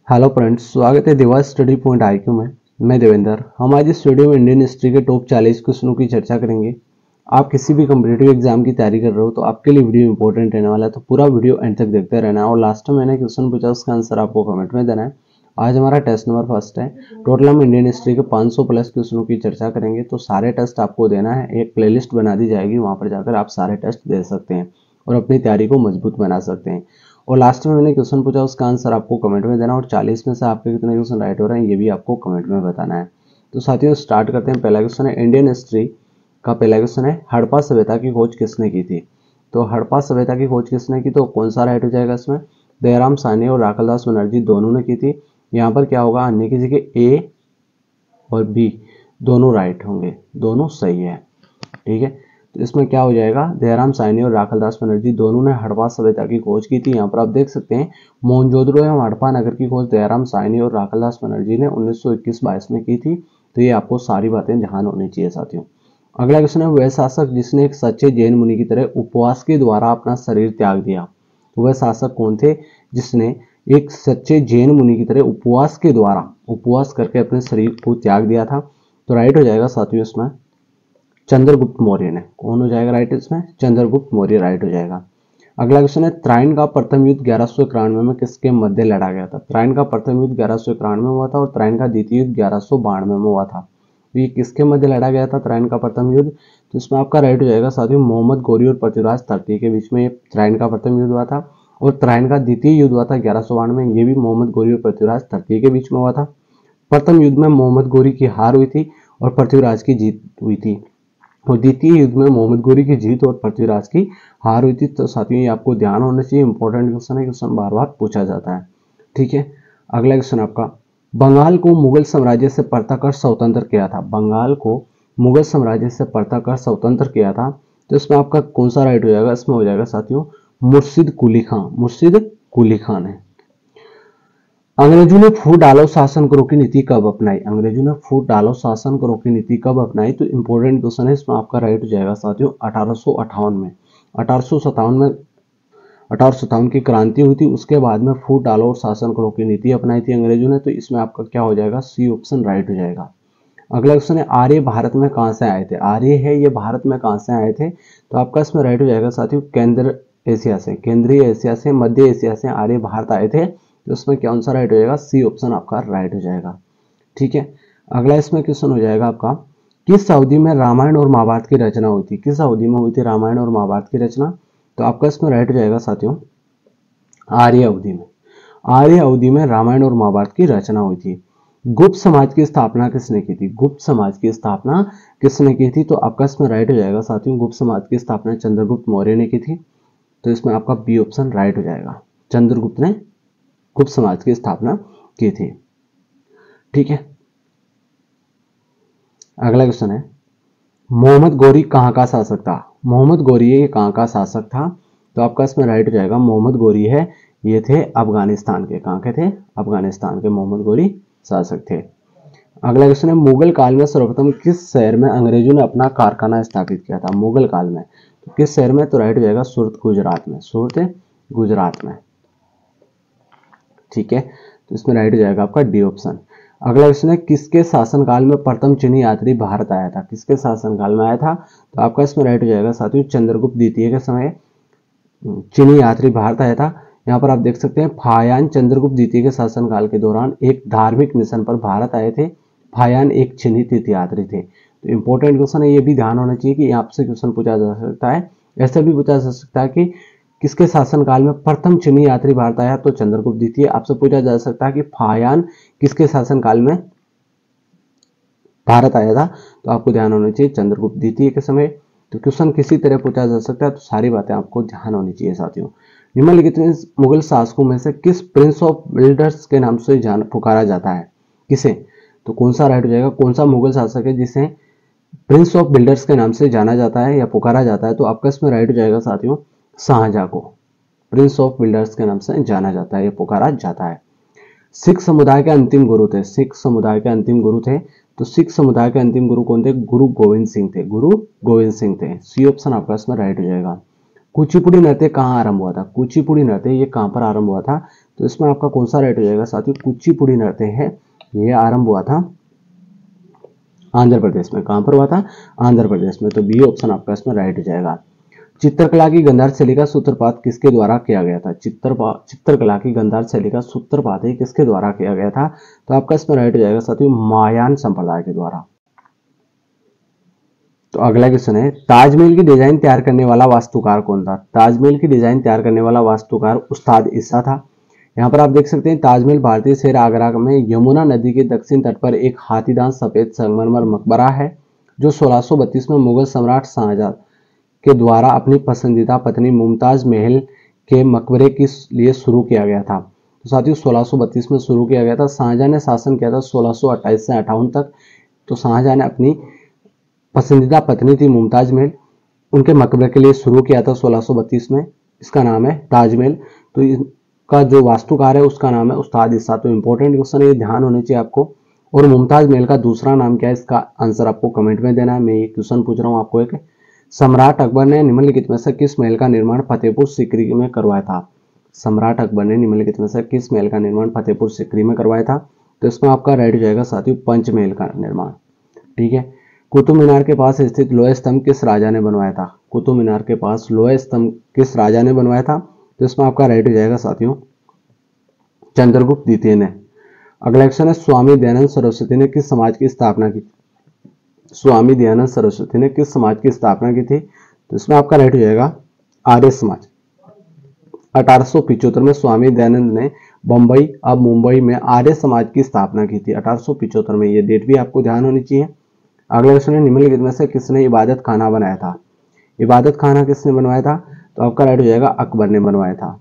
Hello friends, स्वागत है दिवास study point IQ में। मैं देवेंद्र। हम आज इस वीडियो में इंडियन हिस्ट्री के टॉप 40 क्वेश्चनों की चर्चा करेंगे। आप किसी भी कॉम्पिटिटिव एग्जाम की तैयारी कर रहे हो तो आपके लिए वीडियो इंपॉर्टेंट रहने वाला है, तो पूरा वीडियो एंड तक देखते रहना है। और लास्ट में मैंने क्वेश्चन पूछा, उसका आंसर आपको कमेंट में देना है। आज हमारा टेस्ट नंबर फर्स्ट है। टोटल हम इंडियन हिस्ट्री के 500 प्लस क्वेश्चनों की चर्चा करेंगे, तो सारे टेस्ट आपको देना है। एक प्लेलिस्ट बना दी जाएगी, वहां पर जाकर आप सारे टेस्ट दे सकते हैं और अपनी तैयारी को मजबूत बना सकते हैं। और लास्ट में मैंने क्वेश्चन पूछा, उसका आंसर आपको कमेंट में देना, और 40 में से आपके कितने क्वेश्चन राइट हो रहे हैं ये भी आपको कमेंट में बताना है। तो साथियों स्टार्ट करते हैं। पहला क्वेश्चन है इंडियन हिस्ट्री का। पहला क्वेश्चन है हड़प्पा सभ्यता की खोज किसने की थी। तो हड़प्पा सभ्यता की खोज किसने की, तो कौन सा राइट हो जाएगा इसमें? दयाराम साहनी और राखलदास बनर्जी दोनों ने की थी। यहाँ पर क्या होगा, अन्य की जगह ए और बी दोनों राइट होंगे, दोनों सही है। ठीक है, तो इसमें क्या हो जाएगा, दयाराम साहनी और राखलदास बनर्जी दोनों ने हड़प्पा सभ्यता की खोज की थी। यहाँ पर आप देख सकते हैं मोहनजोदड़ो एवं हड़प्पा नगर की खोज दयाराम साहनी और राखलदास बनर्जी ने 1921-22 में की थी। तो ये आपको सारी बातें ध्यान होनी चाहिए साथियों। अगला क्वेश्चन है वह शासक जिसने एक सच्चे जैन मुनि की तरह उपवास के द्वारा अपना शरीर त्याग दिया। तो वह शासक कौन थे जिसने एक सच्चे जैन मुनि की तरह उपवास के द्वारा, उपवास करके अपने शरीर को त्याग दिया था। तो राइट हो जाएगा साथियों इसमें चंद्रगुप्त मौर्य ने। कौन हो जाएगा राइट इसमें? चंद्रगुप्त मौर्य राइट हो जाएगा। अगला क्वेश्चन है त्राइन का प्रथम युद्ध 1191 में किसके मध्य लड़ा गया था। त्राइन का प्रथम युद्ध 1191 में हुआ था और त्राइन का द्वितीय युद्ध 1192 में हुआ था। तो ये किसके मध्य लड़ा गया था त्राइन का प्रथम युद्ध? तो इसमें आपका राइट हो जाएगा साथियों मोहम्मद गौरी और पृथ्वीराज तृतीय के बीच में त्राइन का प्रथम युद्ध हुआ था। और त्राइन का द्वितीय युद्ध हुआ था 1192 में, ये भी मोहम्मद गौरी और पृथ्वीराज तृतीय के बीच में हुआ था। प्रथम युद्ध में मोहम्मद गौरी की हार हुई थी और पृथ्वीराज की जीत हुई थी, और द्वितीय युद्ध में मोहम्मद गौरी की जीत और पृथ्वीराज की हार हुई थी। तो साथियों ये आपको ध्यान होना चाहिए, इंपॉर्टेंट क्वेश्चन है, क्वेश्चन बार बार पूछा जाता है। ठीक है, अगला क्वेश्चन आपका, बंगाल को मुगल साम्राज्य से पलटा कर स्वतंत्र किया था। बंगाल को मुगल साम्राज्य से पलटा कर स्वतंत्र किया था। तो इसमें आपका कौन सा राइट हो जाएगा? इसमें हो जाएगा साथियों मुर्शिद कुली खान। मुर्शिद कुली खान है। अंग्रेजों ने फूट डालो शासन करो की नीति कब अपनाई। अंग्रेजों ने फूट डालो शासन करो की नीति कब अपनाई। तो इंपॉर्टेंट क्वेश्चन है, इसमें आपका राइट हो जाएगा साथियों 1858 में। 1857 में 1857 की क्रांति हुई थी, उसके बाद में फूट डालो और शासन करो की नीति अपनाई थी अंग्रेजों ने। तो इसमें आपका क्या हो जाएगा? सी ऑप्शन राइट हो जाएगा। अगला क्वेश्चन है आर्य भारत में कहां से आए थे। आर्य है ये भारत में कहां से आए थे। तो आपका इसमें राइट हो जाएगा साथियों केंद्र एशिया से, केंद्रीय एशिया से, मध्य एशिया से आर्य भारत आए थे। तो उसमें कौन सा राइट हो जाएगा? सी ऑप्शन आपका राइट हो जाएगा। ठीक है, अगला इसमें क्वेश्चन हो जाएगा आपका, किस अवधि में रामायण और महाभारत की रचना हुई थी। किस अवधि में हुई थी रामायण और महाभारत की रचना? तो आपका इसमें राइट हो जाएगा साथियों आर्य अवधि में। आर्य अवधि में रामायण और महाभारत की रचना हुई थी। गुप्त समाज की स्थापना किसने की थी। गुप्त समाज की स्थापना किसने की थी? तो आपका इसमें राइट हो जाएगा साथियों गुप्त समाज की स्थापना चंद्रगुप्त मौर्य ने की थी। तो इसमें आपका बी ऑप्शन राइट हो जाएगा, चंद्रगुप्त ने गुप्त समाज की स्थापना की थी। ठीक है, अगला क्वेश्चन है मोहम्मद गौरी कहां का शासक था। मोहम्मद गौरी ये कहां का शासक था। तो आपका इसमें राइट हो जाएगा मोहम्मद गौरी है ये थे अफगानिस्तान के। कहां के थे? अफगानिस्तान के मोहम्मद गौरी शासक थे। अगला क्वेश्चन है मुगल काल में सर्वप्रथम किस शहर में अंग्रेजों ने अपना कारखाना स्थापित किया था। मुगल काल में तो किस शहर में? तो राइट हो जाएगा सूरत गुजरात में। सूरत गुजरात में। ठीक है, तो इसमें राइट हो जाएगा आपका डी ऑप्शन। अगला क्वेश्चन है किसके शासनकाल में प्रथम चीनी यात्री भारत आया था। किसके शासनकाल में आया था? तो आपका इसमें राइट हो जाएगा साथियों चंद्रगुप्त द्वितीय के समय चीनी यात्री भारत आया था। यहाँ पर आप देख सकते हैं फायान चंद्रगुप्त द्वितीय के शासनकाल के दौरान एक धार्मिक मिशन पर भारत आए थे। फायान एक चीनी तीर्थयात्री थे। तो इंपॉर्टेंट क्वेश्चन है, ये भी ध्यान होना चाहिए कि आपसे क्वेश्चन पूछा जा सकता है। ऐसा भी पूछा जा सकता है कि किसके शासनकाल में प्रथम चीनी यात्री भारत आया। तो चंद्रगुप्त द्वितीय। आपसे पूछा जा सकता है कि फायान किसके शासनकाल में भारत आया था। तो आपको ध्यान होना चाहिए चंद्रगुप्त द्वितीय के समय। तो क्वेश्चन किसी तरह पूछा जा सकता है, तो सारी बातें आपको ध्यान होनी चाहिए साथियों। निम्नलिखित में मुगल शासकों में से किस प्रिंस ऑफ बिल्डर्स के नाम से पुकारा जाता है। किसे? तो कौन सा राइट हो जाएगा? कौन सा मुगल शासक है जिसे प्रिंस ऑफ बिल्डर्स के नाम से जाना जाता है या पुकारा जाता है? तो आपका इसमें राइट हो जाएगा साथियों शाहजहां को प्रिंस ऑफ बिल्डर्स के नाम से जाना जाता है या पुकारा जाता है। सिख समुदाय के अंतिम गुरु थे। सिख समुदाय के अंतिम गुरु थे। तो सिख समुदाय के अंतिम गुरु कौन थे? गुरु गोविंद सिंह थे। गुरु गोविंद सिंह थे। सी ऑप्शन आपका इसमें राइट हो जाएगा। कुचिपुड़ी नृत्य कहाँ आरंभ हुआ था। कुचिपुड़ी नृत्य ये कहाँ पर आरंभ हुआ था? तो इसमें आपका कौन सा राइट हो जाएगा साथियों, कुचिपुड़ी नृत्य है, ये आरंभ हुआ था आंध्र प्रदेश में। कहां पर हुआ था, आंध्र प्रदेश में। तो बी ऑप्शन आपका इसमें राइट हो जाएगा। चित्रकला की गांधार शैली का सूत्रपात किसके द्वारा किया गया था, चित्रकला की गांधार शैली का सूत्रपात किसके द्वारा किया गया था, तो आपका इसमें राइट हो जाएगा साथियों, महायान संप्रदाय के द्वारा। तो अगला क्वेश्चन है, ताजमहल की डिजाइन तैयार करने वाला वास्तुकार कौन था। ताजमहल की डिजाइन तैयार करने वाला वास्तुकार उस्ताद ईसा था। यहाँ पर आप देख सकते हैं ताजमहल भारतीय शहर आगरा में यमुना नदी के दक्षिण तट पर एक हाथीदांत सफेद संगमरमर मकबरा है, जो 1632 में मुगल सम्राट शाहजहां के द्वारा अपनी पसंदीदा पत्नी मुमताज महल के मकबरे के लिए शुरू किया गया था। तो साथियों 1632 में शुरू किया गया था। शाहजहां ने शासन किया था 1628 से 58 तक। तो शाहजहां ने अपनी पसंदीदा पत्नी थी मुमताज महल, उनके मकबरे के लिए शुरू किया था 1632 में। इसका नाम है ताजमहल। तो इसका जो वास्तुकार है उसका नाम है उस्ताद ईसा। तो इंपॉर्टेंट क्वेश्चन है, ये ध्यान होने चाहिए आपको। और मुमताज महल का दूसरा नाम क्या है, इसका आंसर आपको कमेंट में देना है। मैं ये क्वेश्चन पूछ रहा हूँ आपको। एक सम्राट अकबर ने निम्नलिखित में से किस महल का निर्माण फतेहपुर सीकरी में करवाया था। सम्राट अकबर ने निम्नलिखित में से किस महल का निर्माण फतेहपुर सीकरी में करवाया था, तो इसमें आपका राइट हो जाएगा साथियों, पंचमहल का निर्माण। ठीक है। कुतुब मीनार के पास स्थित लोहे स्तंभ किस राजा ने बनवाया था। कुतुब मीनार के पास लोहे स्तंभ किस राजा ने बनवाया था, तो इसमें आपका राइट हो जाएगा साथियों, चंद्रगुप्त द्वितीय ने। अगला क्वेश्चन है, स्वामी दयानंद सरस्वती ने किस समाज की स्थापना की। स्वामी दयानंद सरस्वती ने किस समाज की स्थापना की थी, तो इसमें आपका राइट हो जाएगा आर्य समाज। 1875 में स्वामी दयानंद ने बंबई अब मुंबई में आर्य समाज की स्थापना की थी, 1875 में। ये डेट भी आपको ध्यान होनी चाहिए। अगला क्वेश्चन है, निम्नलिखित में से किसने इबादत खाना बनाया था। इबादत खाना किसने बनवाया था, तो आपका राइट हो जाएगा अकबर ने बनवाया था।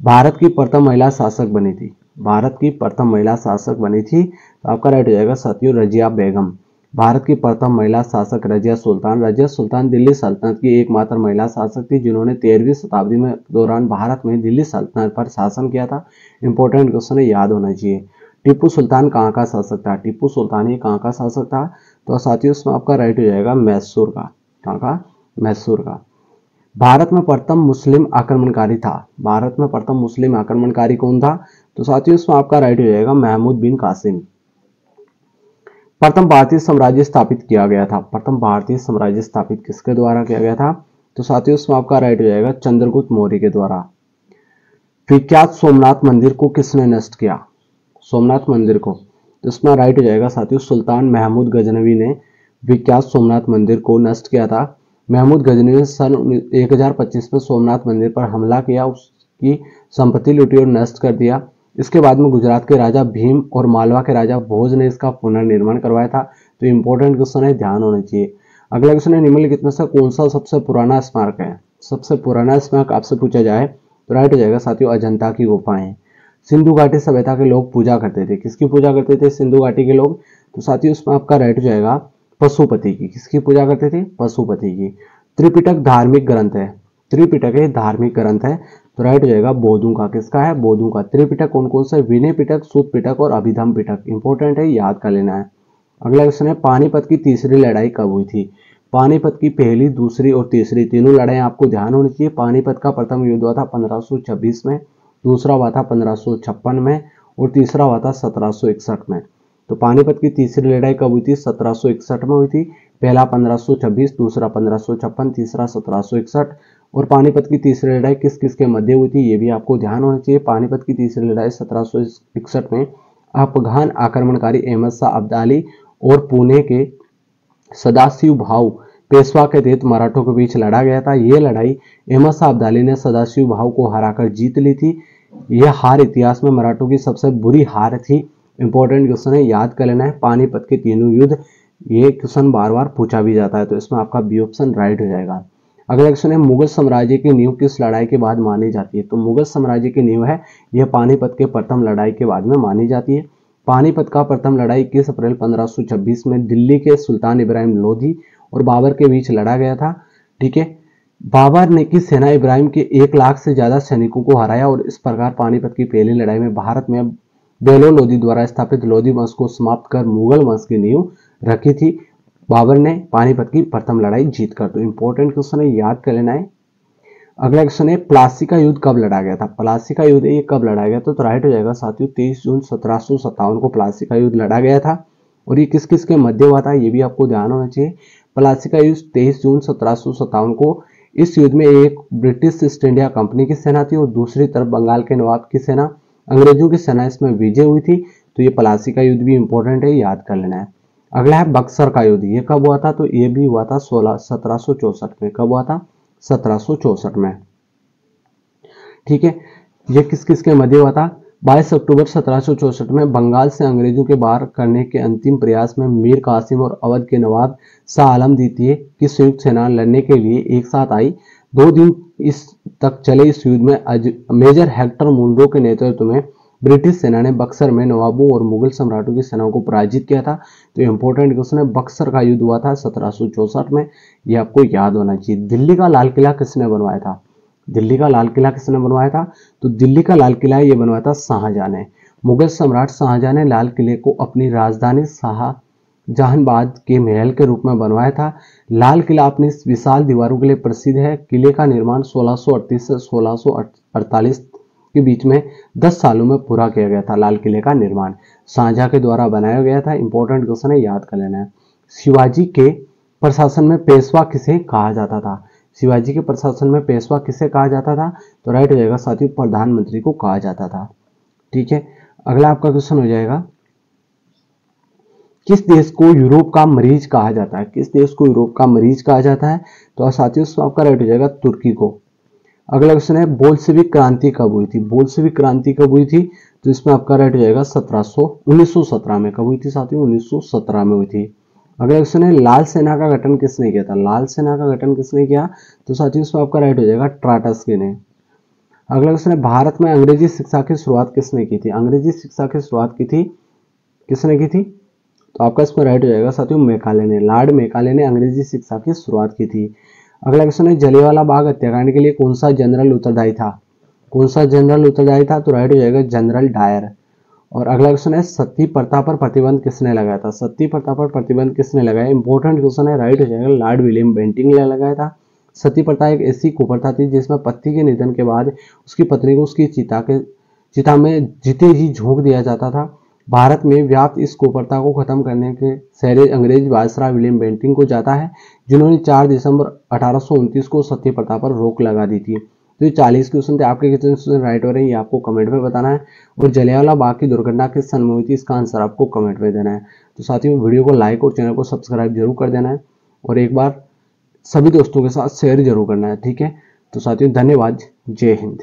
भारत की प्रथम महिला शासक बनी थी। भारत की प्रथम महिला शासक बनी थी, तो आपका राइट हो जाएगा साथियों, रजिया बेगम। भारत की प्रथम महिला शासक रजिया सुल्तान। रजिया सुल्तान दिल्ली सल्तनत की एकमात्र महिला शासक थी, जिन्होंने 13वीं शताब्दी में दौरान भारत में दिल्ली सल्तनत पर शासन किया था। इंपॉर्टेंट क्वेश्चन है, याद होना चाहिए। टीपू सुल्तान कहाँ का शासक था। टीपू सुल्तान ये कहाँ का शासक था, तो साथियों इसमें आपका राइट हो जाएगा मैसूर का। कहाँ का, मैसूर का। भारत में प्रथम मुस्लिम आक्रमणकारी था। भारत में प्रथम मुस्लिम आक्रमणकारी कौन था, तो साथियों इसमें आपका राइट हो जाएगा महमूद बिन कासिम। प्रथम भारतीय साम्राज्य स्थापित किया गया था। प्रथम भारतीय साम्राज्य स्थापित किसके द्वारा किया गया था, तो साथियों इसमें आपका राइट हो जाएगा चंद्रगुप्त मौर्य के द्वारा। विख्यात सोमनाथ मंदिर को किसने नष्ट किया। सोमनाथ मंदिर को, तो इसमें राइट हो जाएगा साथियों, सुल्तान महमूद गजनवी ने विख्यात सोमनाथ मंदिर को नष्ट किया था। महमूद गजनवी ने सन 1025 में सोमनाथ मंदिर पर हमला किया, उसकी संपत्ति लूटी और नष्ट कर दिया। इसके बाद में गुजरात के राजा भीम और मालवा के राजा भोज ने इसका पुनर्निर्माण करवाया था। तो इंपॉर्टेंट क्वेश्चन है, ध्यान होना चाहिए। अगला क्वेश्चन है, निम्नलिखित में से कौन सा सबसे पुराना स्मारक है। सबसे पुराना स्मारक आपसे पूछा जाए तो राइट हो जाएगा साथियों, अजंता की गुफाएं। सिंधु घाटी सभ्यता के लोग पूजा करते थे। किसकी पूजा करते थे सिंधु घाटी के लोग, तो साथियों उसमें आपका राइट हो जाएगा पशुपति की। किसकी पूजा करते थे, पशुपति की। त्रिपिटक धार्मिक ग्रंथ है। त्रिपिटक एक धार्मिक ग्रंथ है, तो राइट हो जाएगा बोधों का। किसका है, बोधों का। त्रिपिटक कौन कौन सा, विनय पिटक, सूत पिटक और अभिधम पिटक। इंपॉर्टेंट है, याद कर लेना है। अगला क्वेश्चन है, पानीपत की तीसरी लड़ाई कब हुई थी। पानीपत की पहली, दूसरी और तीसरी तीनों लड़ाई आपको ध्यान होनी चाहिए। पानीपत का प्रथम युद्ध हुआ था 1526 में, दूसरा हुआ था 1556 में और तीसरा हुआ था 1761 में। तो पानीपत की तीसरी लड़ाई कब हुई थी, 1761 में हुई थी। पहला 1526, दूसरा 1556, तीसरा 1761। और पानीपत की तीसरी लड़ाई किस किस के मध्य हुई थी, ये भी आपको ध्यान होना चाहिए। पानीपत की तीसरी लड़ाई 1761 में अफगान आक्रमणकारी अहमद शाह अब्दाली और पुणे के सदाशिव भाऊ पेशवा के तहत मराठों के बीच लड़ा गया था। यह लड़ाई अहमद शाह अब्दाली ने सदाशिव भाऊ को हराकर जीत ली थी। यह हार इतिहास में मराठों की सबसे बुरी हार थी। इंपॉर्टेंट क्वेश्चन है, याद कर लेना है। पानीपत के तीनों युद्ध, ये क्वेश्चन बार बार पूछा भी जाता है, तो इसमें आपका बी ऑप्शन राइट हो जाएगा। अगला क्वेश्चन है, मुगल साम्राज्य की नींव किस लड़ाई के बाद मानी जाती है। तो मुगल साम्राज्य की नींव है यह पानीपत के प्रथम लड़ाई के बाद में मानी जाती है। पानीपत का प्रथम लड़ाई 21 अप्रैल 1526 में दिल्ली के सुल्तान इब्राहिम लोधी और बाबर के बीच लड़ा गया था। ठीक है। बाबर ने की सेना इब्राहिम के 1 लाख से ज्यादा सैनिकों को हराया और इस प्रकार पानीपत की पहली लड़ाई में भारत में बेलो लोधी द्वारा स्थापित लोधी वंश को समाप्त कर मुगल वंश की नींव रखी थी बाबर ने पानीपत की प्रथम लड़ाई जीतकर। तो इंपॉर्टेंट क्वेश्चन है, याद कर लेना है। अगला क्वेश्चन है प्लासी का युद्ध कब लड़ा गया था। प्लासी का युद्ध ये कब लड़ा गया था, तो राइट हो जाएगा साथियों 23 जून 1757 को प्लासी का युद्ध लड़ा गया था। और ये किस किस के मध्य हुआ था, ये भी आपको ध्यान होना चाहिए। प्लासी का युद्ध 23 जून 1757 को। इस युद्ध में एक ब्रिटिश ईस्ट इंडिया कंपनी की सेना थी और दूसरी तरफ बंगाल के नवाब की सेना, अंग्रेजों की सेना इसमें विजय हुई थी। तो ये प्लासी का युद्ध भी इंपॉर्टेंट है, याद कर लेना है। अगला है बक्सर का युद्ध, ये कब हुआ था, तो ये भी हुआ था 1764 में। कब हुआ था, 1764 में। ठीक है, ये किस किस के मध्य हुआ था। 22 अक्टूबर 1764 में बंगाल से अंग्रेजों के बाहर करने के अंतिम प्रयास में मीर कासिम और अवध के नवाब शाह आलम द्वितीय की संयुक्त सेना लड़ने के लिए एक साथ आई। 2 दिन इस तक चले इस युद्ध में मेजर हेक्टर मुंडो के नेतृत्व में ब्रिटिश सेना ने बक्सर में नवाबों और मुगल सम्राटों की सेनाओं को पराजित किया था। तो इंपॉर्टेंट क्वेश्चन है, बक्सर का युद्ध हुआ था 1764 में, ये आपको याद होना चाहिए। दिल्ली का लाल किला किसने बनवाया था। दिल्ली का लाल किला किसने बनवाया था, तो दिल्ली का लाल किला ये बनवाया था शाहजहां ने। मुगल सम्राट शाहजहां ने लाल किले को अपनी राजधानी शाहजहानाबाद के महल के रूप में बनवाया था। लाल किला अपनी विशाल दीवारों के लिए प्रसिद्ध है। किले का निर्माण 1638 से 1648 के बीच में 10 सालों में पूरा किया गया था। लाल किले का निर्माण शाहजहां के द्वारा बनाया गया था। इंपॉर्टेंट क्वेश्चन है, याद कर लेना है। शिवाजी के प्रशासन में पेशवा किसे कहा जाता था। शिवाजी के प्रशासन में पेशवा किसे कहा जाता था, तो राइट हो जाएगा साथियों प्रधानमंत्री को कहा जाता था। ठीक है, अगला आपका क्वेश्चन हो जाएगा, किस देश को यूरोप का मरीज कहा जाता है। किस देश को यूरोप का मरीज कहा जाता है, तो साथियों इसमें आपका राइट हो जाएगा तुर्की को। अगला क्वेश्चन है, बोल्शेविक क्रांति कब हुई थी। बोल्शेविक क्रांति कब हुई थी, तो इसमें आपका राइट हो जाएगा 1917 में। कब हुई थी साथियों, 1917 में हुई थी। अगला क्वेश्चन है, लाल सेना का गठन किसने किया था। लाल सेना का गठन किसने किया, तो साथियों इसमें आपका राइट हो जाएगा ट्राटस्की ने। अगला क्वेश्चन है, भारत में अंग्रेजी शिक्षा की शुरुआत किसने की थी। अंग्रेजी शिक्षा की शुरुआत की थी किसने की थी, तो आपका इसमें राइट हो जाएगा साथियों मेकाले ने। लॉर्ड मेकाले ने अंग्रेजी शिक्षा की शुरुआत की थी। अगला क्वेश्चन है, जलियांवाला बाग हत्याकांड के लिए कौन सा जनरल उत्तरदायी था। कौन सा जनरल उत्तरदायी था, तो राइट हो जाएगा जनरल डायर। और अगला क्वेश्चन है, सती प्रथा पर प्रतिबंध किसने लगाया था। सती प्रथा पर प्रतिबंध किसने लगाया, इंपॉर्टेंट क्वेश्चन है, राइट हो जाएगा लॉर्ड विलियम बेंटिंक ने लगाया था। सती प्रथा एक ऐसी कुप्रथा थी जिसमें पति के निधन के बाद उसकी पत्नी को उसकी चिता में जीते जी झोंक दिया जाता था। भारत में व्याप्त इस कुप्रथा को खत्म करने के श्रेय अंग्रेज बादशाह विलियम बेंटिंक को जाता है, जिन्होंने 4 दिसंबर 1829 को सती प्रथा पर रोक लगा दी थी। तो ये 40 क्वेश्चन थे, आपके कितने क्वेश्चन राइट हो रहे हैं ये आपको कमेंट में बताना है। और जलियांवाला बाग की दुर्घटना किस सन में हुई थी, इसका आंसर आपको कमेंट में देना है। तो साथियों वीडियो को लाइक और चैनल को सब्सक्राइब जरूर कर देना है और एक बार सभी दोस्तों के साथ शेयर जरूर करना है। ठीक है, तो साथियों धन्यवाद, जय हिंद।